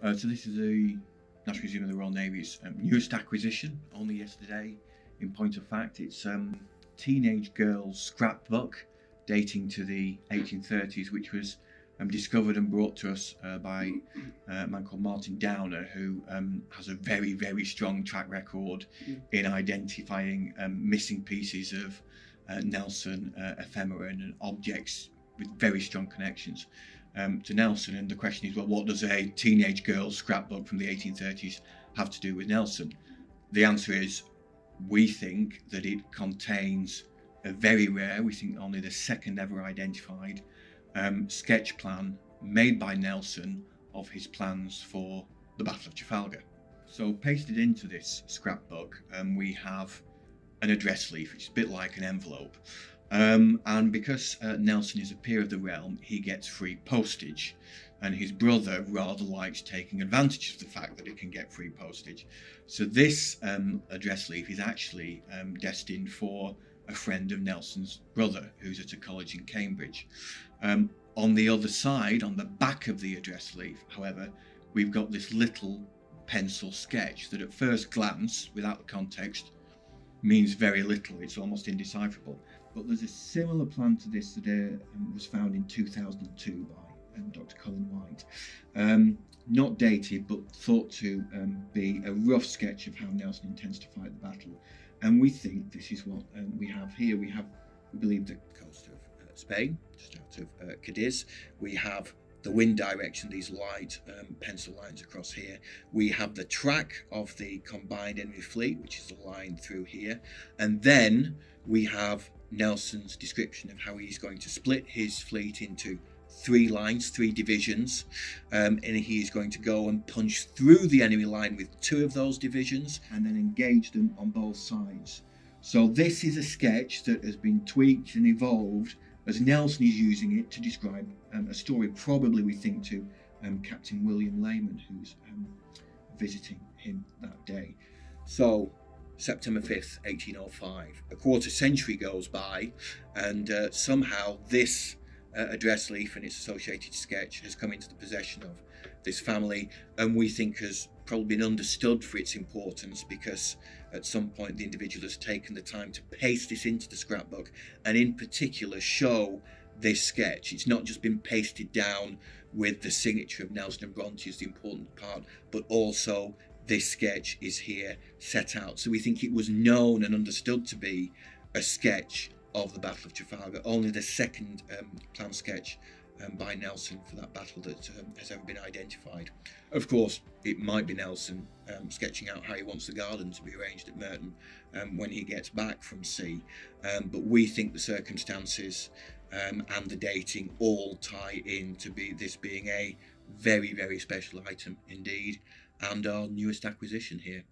So this is the National Museum of the Royal Navy's newest acquisition, only yesterday. In point of fact, it's teenage girl's scrapbook dating to the 1830s, which was discovered and brought to us by a man called Martin Downer, who has a very, very strong track record in identifying missing pieces of Nelson ephemera and objects with very strong connections to Nelson. And the question is, well, what does a teenage girl's scrapbook from the 1830s have to do with Nelson? The answer is, we think that it contains a very rare, we think only the second ever identified sketch plan made by Nelson of his plans for the Battle of Trafalgar. So pasted into this scrapbook we have an address leaf, which is a bit like an envelope. And because Nelson is a peer of the realm, he gets free postage, and his brother rather likes taking advantage of the fact that he can get free postage. So this address leaf is actually destined for a friend of Nelson's brother who's at a college in Cambridge. On the other side, on the back of the address leaf, however, we've got this little pencil sketch that at first glance, without the context, means very little. It's almost indecipherable. But there's a similar plan to this that was found in 2002 by Dr. Colin White. Not dated, but thought to be a rough sketch of how Nelson intends to fight the battle. And we think this is what we have here. We believe, the coast of Spain, just out of Cadiz. We have the wind direction, these light pencil lines across here. We have the track of the combined enemy fleet, which is the line through here. And then we have Nelson's description of how he's going to split his fleet into 3 lines, 3 divisions, and he is going to go and punch through the enemy line with 2 of those divisions and then engage them on both sides. So this is a sketch that has been tweaked and evolved as Nelson is using it to describe a story, probably we think to Captain William Layman, who's visiting him that day. So September 5th, 1805, a quarter century goes by, and somehow this address leaf and its associated sketch has come into the possession of this family, and we think has probably been understood for its importance, because at some point the individual has taken the time to paste this into the scrapbook and in particular show this sketch. It's not just been pasted down with the signature of Nelson and Bronte as the important part, but also this sketch is here set out. So we think it was known and understood to be a sketch of the Battle of Trafalgar, only the second plan sketch by Nelson for that battle that has ever been identified. Of course, it might be Nelson sketching out how he wants the garden to be arranged at Merton when he gets back from sea, but we think the circumstances and the dating all tie in to this being a very, very special item indeed, and our newest acquisition here.